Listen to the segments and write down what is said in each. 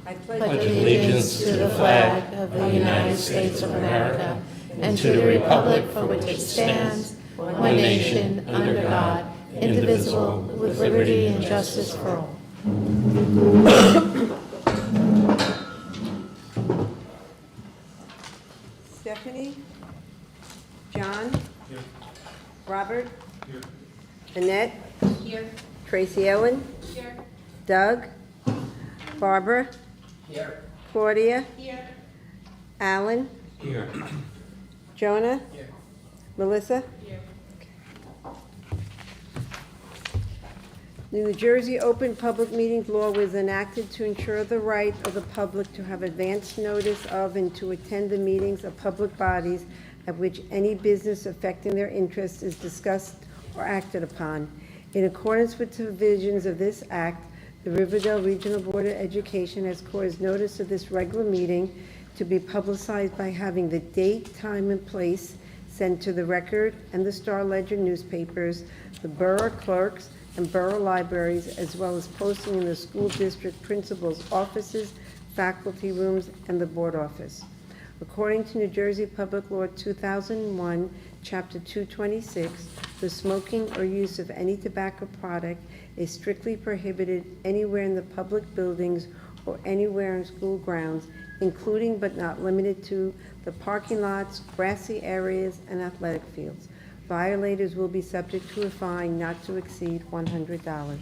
I pledge allegiance to the flag of the United States of America and to the republic for which it stands, one nation, under God, indivisible, with liberty and justice for all. Stephanie? John? Here. Robert? Here. Annette? Here. Tracy Ellen? Here. Doug? Barbara? Here. Claudia? Here. Alan? Here. Jonah? Here. Melissa? Here. The New Jersey Open Public Meetings Law was enacted to ensure the right of the public to have advance notice of and to attend the meetings of public bodies at which any business affecting their interests is discussed or acted upon. In accordance with the provisions of this act, the Riverdale Regional Board of Education has caused notice of this regular meeting to be publicized by having the date, time, and place sent to the Record and the Star Ledger newspapers, the borough clerks, and borough libraries, as well as posting in the school district principals' offices, faculty rooms, and the board office. According to New Jersey Public Law 2001, Chapter 226, the smoking or use of any tobacco product is strictly prohibited anywhere in the public buildings or anywhere in school grounds, including but not limited to the parking lots, grassy areas, and athletic fields. Violators will be subject to a fine not to exceed $100.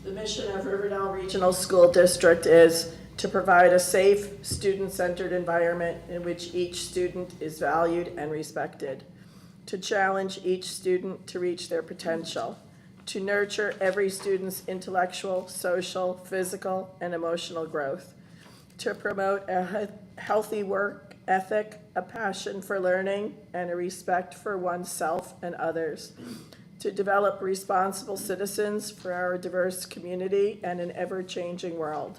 The mission of Riverdale Regional School District is to provide a safe, student-centered environment in which each student is valued and respected, to challenge each student to reach their potential, to nurture every student's intellectual, social, physical, and emotional growth, to promote a healthy work ethic, a passion for learning, and a respect for oneself and others, to develop responsible citizens for our diverse community and an ever-changing world,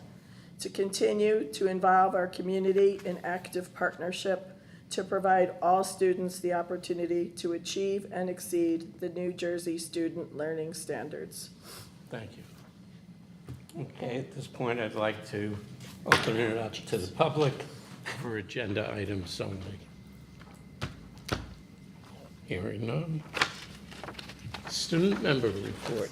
to continue to involve our community in active partnership to provide all students the opportunity to achieve and exceed the New Jersey student learning standards. Thank you. Okay, at this point, I'd like to open it up to the public for agenda items only. Hearing none. Student member report.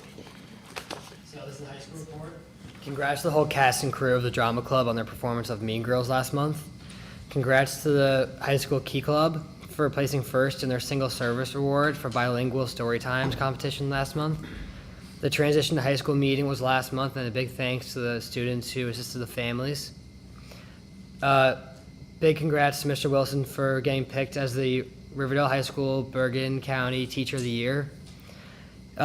So this is the high school report. Congrats to the whole cast and crew of the drama club on their performance of Mean Girls last month. Congrats to the high school key club for placing first in their single service award for bilingual story times competition last month. The transition to high school meeting was last month, and a big thanks to the students who assisted the families. Big congrats to Mr. Wilson for getting picked as the Riverdale High School Bergen County Teacher of the Year.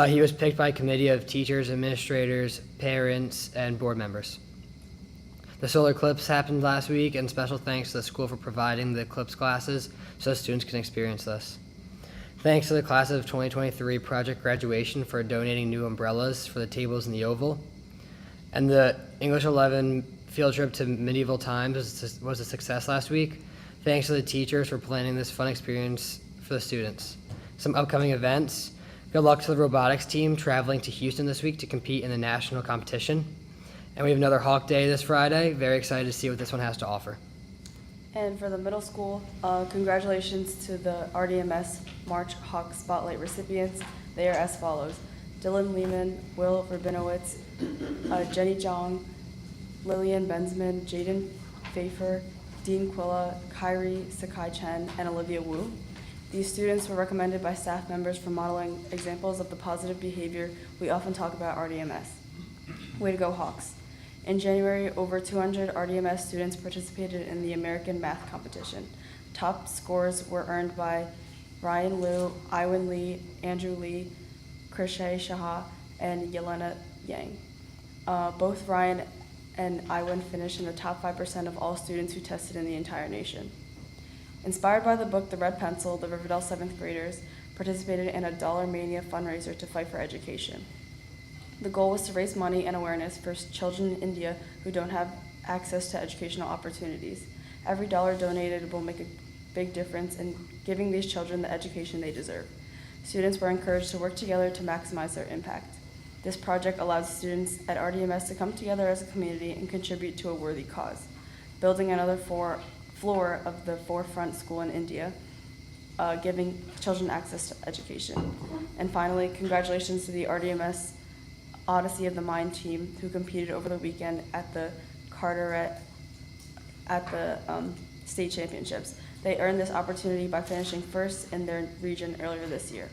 He was picked by a committee of teachers, administrators, parents, and board members. The solar eclipse happened last week, and special thanks to the school for providing the eclipse classes so students can experience this. Thanks to the class of 2023 project graduation for donating new umbrellas for the tables in the Oval. And the English 11 field trip to medieval times was a success last week. Thanks to the teachers for planning this fun experience for the students. Some upcoming events. Good luck to the robotics team traveling to Houston this week to compete in the national competition. And we have another Hawk Day this Friday. Very excited to see what this one has to offer. And for the middle school, congratulations to the RDMS March Hawk Spotlight recipients. They are as follows: Dylan Lehman, Will Rabinowitz, Jenny Jong, Lillian Benzman, Jaden Pfeiffer, Dean Quilla, Kyrie Sakai Chen, and Olivia Wu. These students were recommended by staff members for modeling examples of the positive behavior we often talk about at RDMS. Way to go, Hawks. In January, over 200 RDMS students participated in the American Math Competition. Top scores were earned by Ryan Liu, Iwan Lee, Andrew Lee, Krishay Shah, and Yelena Yang. Both Ryan and Iwan finished in the top 5% of all students who tested in the entire nation. Inspired by the book The Red Pencil, the Riverdale 7th graders participated in a Dollar Mania fundraiser to fight for education. The goal was to raise money and awareness for children in India who don't have access to educational opportunities. Every dollar donated will make a big difference in giving these children the education they deserve. Students were encouraged to work together to maximize their impact. This project allows students at RDMS to come together as a community and contribute to a worthy cause. Building another floor of the Forefront School in India, giving children access to education. And finally, congratulations to the RDMS Odyssey of the Mind team who competed over the weekend at the Carteret state championships. They earned this opportunity by finishing first in their region earlier this year.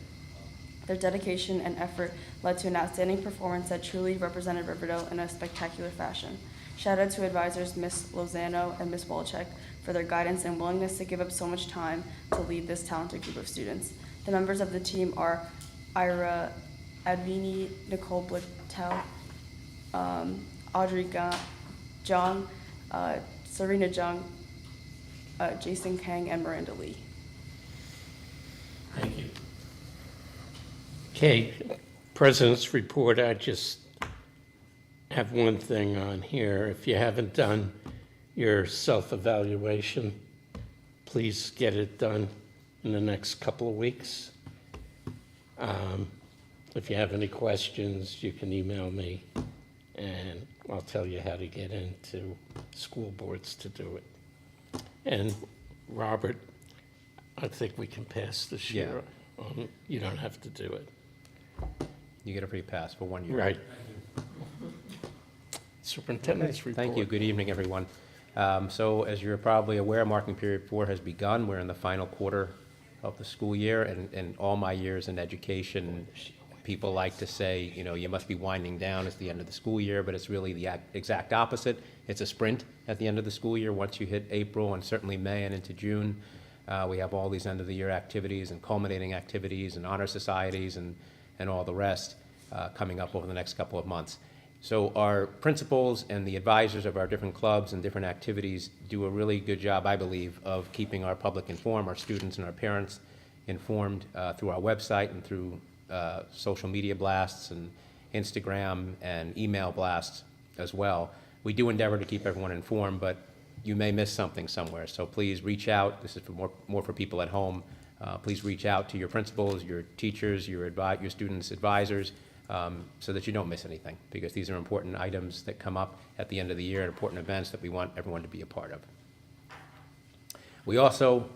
Their dedication and effort led to an outstanding performance that truly represented Riverdale in a spectacular fashion. Shout out to advisors Ms. Lozano and Ms. Walczek for their guidance and willingness to give up so much time to lead this talented group of students. The members of the team are Ira Advini, Nicole Blittel, Audrey Jung, Serena Jung, Jason Kang, and Miranda Lee. Thank you. Okay, President's report. I just have one thing on here. If you haven't done your self-evaluation, please get it done in the next couple of weeks. If you have any questions, you can email me, and I'll tell you how to get into school boards to do it. And Robert, I think we can pass this year. You don't have to do it. You get a free pass for 1 year. Right. Superintendent's report. Thank you. Good evening, everyone. So as you're probably aware, marking period 4 has begun. We're in the final quarter of the school year, and in all my years in education, people like to say, you know, you must be winding down at the end of the school year, but it's really the exact opposite. It's a sprint at the end of the school year. Once you hit April and certainly May and into June, we have all these end-of-the-year activities and culminating activities and honor societies and all the rest coming up over the next couple of months. So our principals and the advisors of our different clubs and different activities do a really good job, I believe, of keeping our public informed, our students and our parents informed through our website and through social media blasts and Instagram and email blasts as well. We do endeavor to keep everyone informed, but you may miss something somewhere. So please reach out. This is for more for people at home. Please reach out to your principals, your teachers, your students' advisors, so that you don't miss anything, because these are important items that come up at the end of the year and important events that we want everyone to be a part of. We also,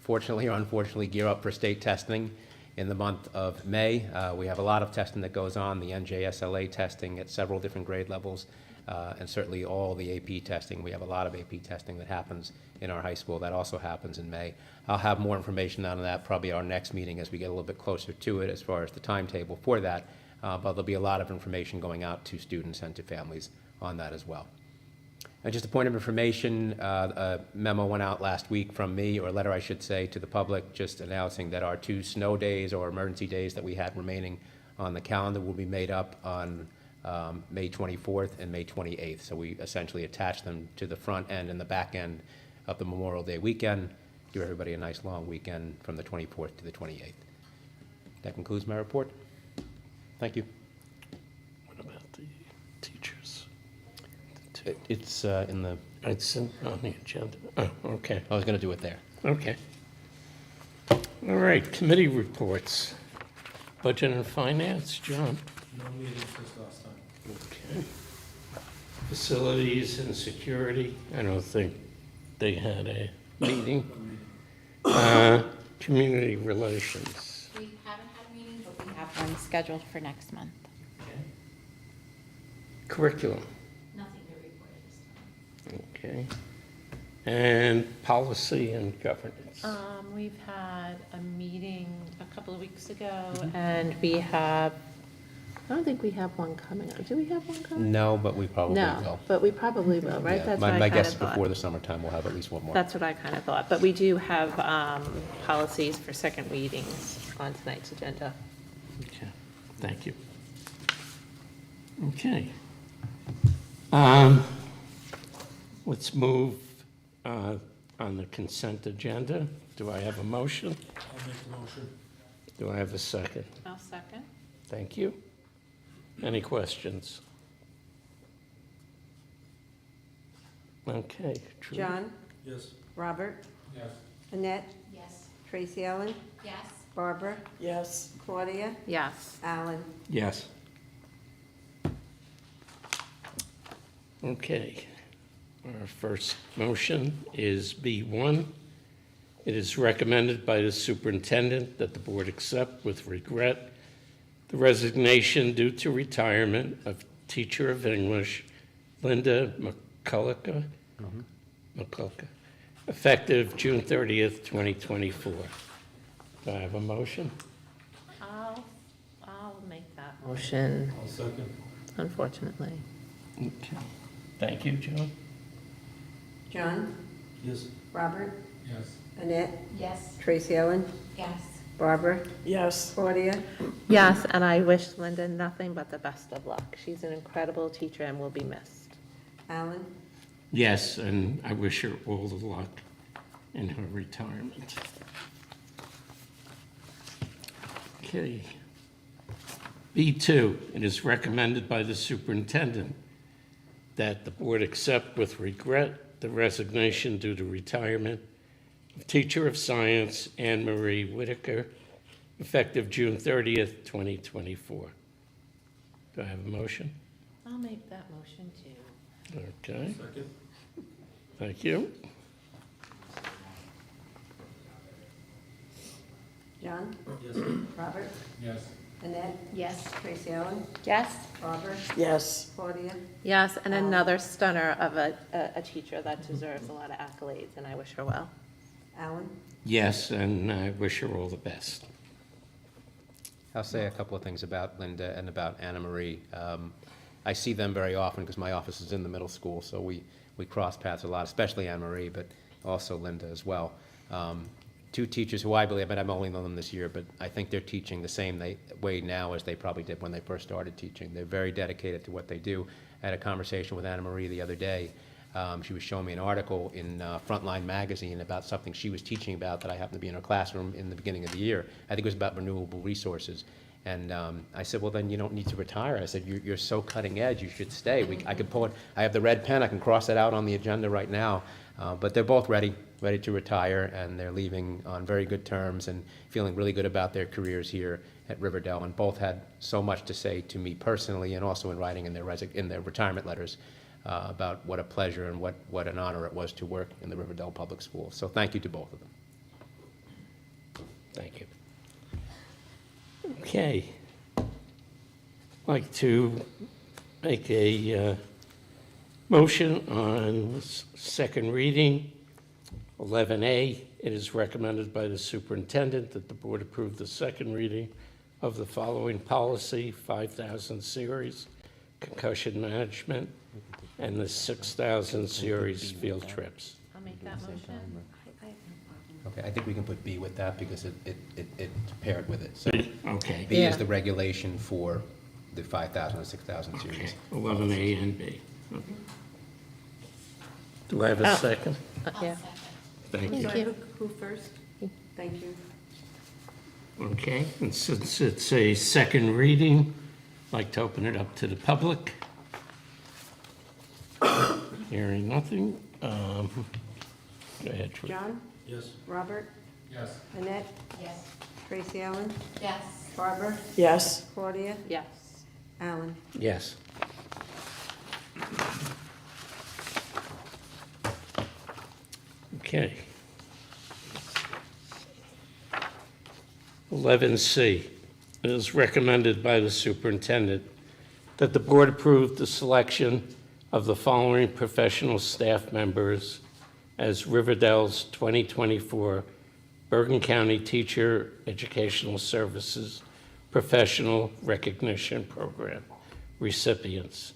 fortunately or unfortunately, gear up for state testing in the month of May. We have a lot of testing that goes on, the NJSLA testing at several different grade levels, and certainly all the AP testing. We have a lot of AP testing that happens in our high school. That also happens in May. I'll have more information on that probably our next meeting as we get a little bit closer to it as far as the timetable for that, but there'll be a lot of information going out to students and to families on that as well. And just a point of information, a memo went out last week from me, or a letter I should say, to the public, just announcing that our 2 snow days or emergency days that we had remaining on the calendar will be made up on May 24th and May 28th. So we essentially attach them to the front end and the back end of the Memorial Day weekend. Give everybody a nice long weekend from the 24th to the 28th. That concludes my report. Thank you. What about the teachers? It's in the, It's on the agenda. Oh, okay, I was going to do it there. okay. All right, committee reports. Budget and Finance, John? No meetings since last time. Okay. Facilities and Security, I don't think they had a meeting. Community Relations. We haven't had a meeting, but we have one scheduled for next month. Curriculum, Nothing to report at this time. okay. And Policy and Governance. We've had a meeting a couple of weeks ago, and we have, I don't think we have one coming up. Do we have one coming? No, but we probably No, will. but we probably will, right? Yeah, That's what I my kind guess of is thought. before the summertime, we'll have at least one more. That's what I kind of thought, but we do have policies for second readings on tonight's agenda. Okay, thank you. Okay. Let's move on the consent agenda. Do I have a motion? I'll make the motion. Do I have a second? I'll second. Thank you. Any questions? Okay. Trudy? John, Yes. Robert, Yes. Annette, Yes. Tracy Ellen, Yes. Barbara, Yes. Claudia, Yes. Alan. Yes. Okay. Our first motion is B1. It is recommended by the superintendent that the board accept with regret the resignation due to retirement of teacher of English Linda McCulloch, effective June 30th, 2024. Do I have a motion? I'll make that motion, I'll second. unfortunately. Okay. Thank you, Joe. John, Yes. Robert, Yes. Annette, Yes. Tracy Ellen, Yes. Barbara, Yes. Claudia, Yes, and I wish Linda nothing but the best of luck. She's an incredible teacher and will be missed. Alan. Yes, and I wish her all the luck in her retirement. Okay. B2, it is recommended by the superintendent that the board accept with regret the resignation due to retirement of teacher of science Anne Marie Whitaker, effective June 30th, 2024. Do I have a motion? I'll make that motion too. Okay, Second. thank you. John, Yes. Robert, Yes. Annette, Yes. Tracy Ellen, Yes? Barbara, Yes. Claudia, Yes, and another stunner of a teacher that deserves a lot of accolades, and I wish her well. Alan. Yes, and I wish her all the best. I'll say a couple of things about Linda and about Anna Marie. I see them very often because my office is in the middle school, so we cross paths a lot, especially Anna Marie, but also Linda as well. Two teachers who I believe, but I've only known them this year, but I think they're teaching the same way now as they probably did when they first started teaching. They're very dedicated to what they do. I had a conversation with Anna Marie the other day. She was showing me an article in Frontline Magazine about something she was teaching about that I happened to be in her classroom in the beginning of the year. I think it was about renewable resources. And I said, well, then you don't need to retire. I said, you're so cutting edge, you should stay. I could pull it, I have the red pen, I can cross it out on the agenda right now. But they're both ready to retire, and they're leaving on very good terms and feeling really good about their careers here at Riverdale. And both had so much to say to me personally, and also in writing in their retirement letters about what a pleasure and what an honor it was to work in the Riverdale Public Schools. So thank you to both of them. Thank you. Okay. I'd like to make a motion on second reading, 11A. It is recommended by the superintendent that the board approve the second reading of the following policy, 5000 series, concussion management, and the 6000 series field trips. I'll make that motion. Okay, I think we can put B with that because it paired with it. So Okay. B is Yeah. the regulation for the 5,000 and 6,000 Okay, series. 11A and B. Okay. Do I have a second? Yeah. Thank you. Sorry, who first? Thank you. Okay, and since it's a second reading, I'd like to open it up to the public. Hearing nothing. Go ahead, Troy. John? Yes. Robert? Yes. Annette? Yes. Tracy Ellen? Yes. Barbara? Yes. Claudia? Yes. Alan? Yes. Okay. 11C, it is recommended by the superintendent that the board approve the selection of the following professional staff members as Riverdale's 2024 Bergen County Teacher Educational Services Professional Recognition Program recipients: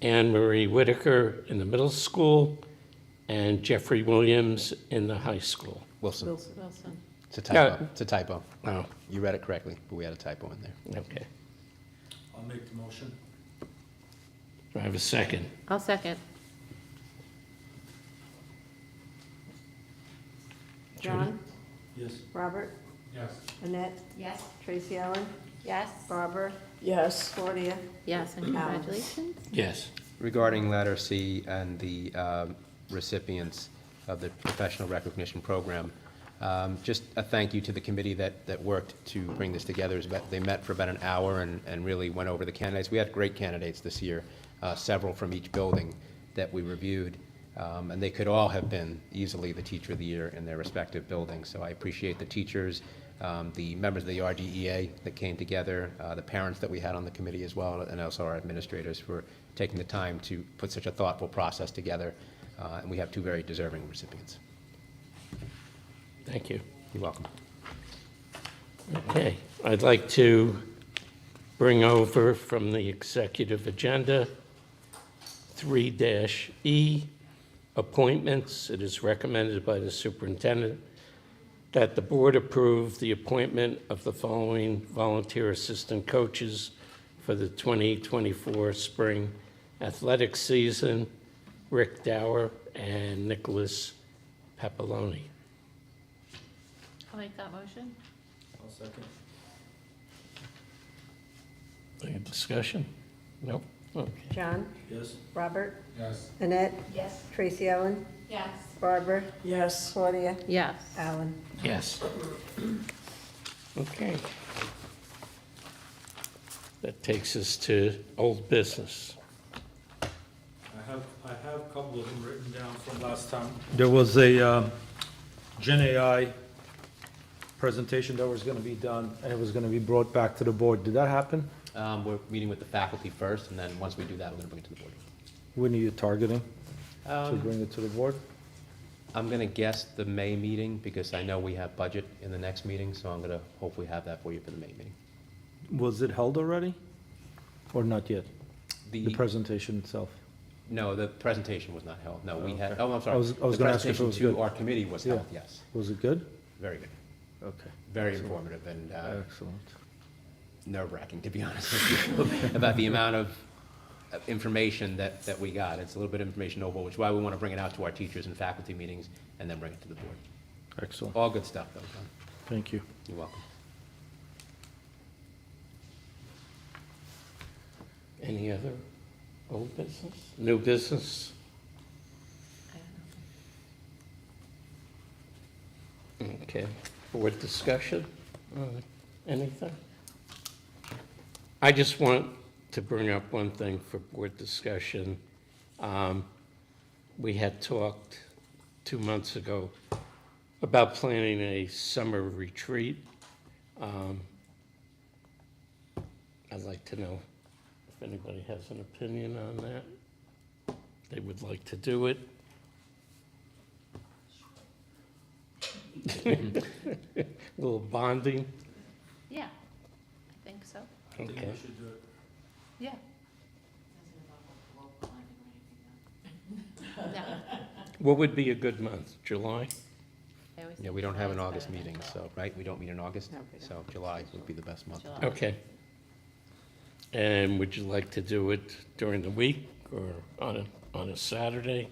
Anne Marie Whitaker in the middle school and Jeffrey Williams in the high school. Wilson. Wilson. It's a typo. Yeah. It's a typo. Oh, You read it correctly, but we had a typo in there. okay. I'll make the motion. Do I have a second? I'll second. John? Yes. Robert? Yes. Annette? Yes. Tracy Ellen? Yes. Barbara? Yes. Claudia? Yes, and congratulations. Yes. Regarding letter C and the recipients of the professional recognition program, just a thank you to the committee that worked to bring this together. They met for about an hour and really went over the candidates. We had great candidates this year, several from each building that we reviewed, and they could all have been easily the Teacher of the Year in their respective buildings. So I appreciate the teachers, the members of the RGEA that came together, the parents that we had on the committee as well, and also our administrators for taking the time to put such a thoughtful process together. And we have two very deserving recipients. Thank you. You're welcome. Okay, I'd like to bring over from the executive agenda 3-E, appointments. It is recommended by the superintendent that the board approve the appointment of the following volunteer assistant coaches for the 2024 spring athletic season: Rick Dower and Nicholas Papaloni. I'll make that motion. I'll second. Any discussion? No? Okay. John? Yes. Robert? Yes. Annette? Yes. Tracy Ellen? Yes. Barbara? Yes. Claudia? Yes. Alan? Yes. Okay. That takes us to old business. I have a couple of them written down from last time. There was a Gen AI presentation that was gonna be done, and it was gonna be brought back to the board. Did that happen? We're meeting with the faculty first, and then once we do that, we're going to bring it to the board. When are you targeting to Um, bring it to the board? I'm going to guess the May meeting, because I know we have budget in the next meeting, so I'm going to hopefully have that for you for the May meeting. Was it held already? Or not yet? The The, presentation itself? no, the presentation was not held. No, we had, Okay. oh, I'm sorry. I was gonna ask if it was The presentation good. to our committee was held, Yeah. yes. Was it good? Very good. Okay. Very Excellent. informative and Excellent. nerve-wracking, to be honest with you, about the amount of information that we got. It's a little bit of information overload, which is why we want to bring it out to our teachers and faculty meetings and then bring it to the board. Excellent. All good stuff, though, John. Thank you. You're welcome. Any other old business? New business? I don't know. Okay. Board discussion? Anything? I just want to bring up one thing for board discussion. We had talked 2 months ago about planning a summer retreat. I'd like to know if anybody has an opinion on that. They would like to do it. Little bonding, Yeah, I think so. I think we okay. should do it. Yeah. No. What would be a good month? July? I always Yeah, think we don't have an July's August better than meeting, April. so, right? We don't meet in August? No, we don't. So July would be the best month. July. Okay. And would you like to do it during the week or on a Saturday?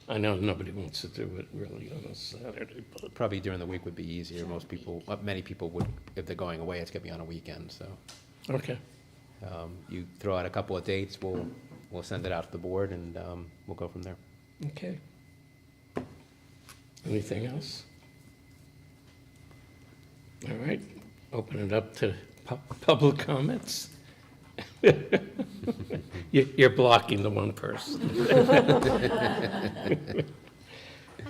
I know nobody wants to do it really on a Saturday, but, Probably during the week would be easier. Most people, many people would, if they're going away, it's gonna be on a weekend, so. okay. You throw out a couple of dates, we'll send it out to the board, and we'll go from there. Okay. Anything else? All right, open it up to public comments. You're blocking the one person.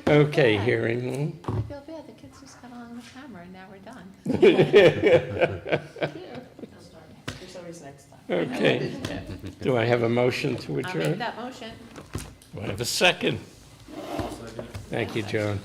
Okay, hearing none. I feel bad, the kids just got on the camera and now we're done. There's always next time. Okay. Do I have a motion to I'll make adjourn? that motion. Do I have a second? Second. Thank you, John.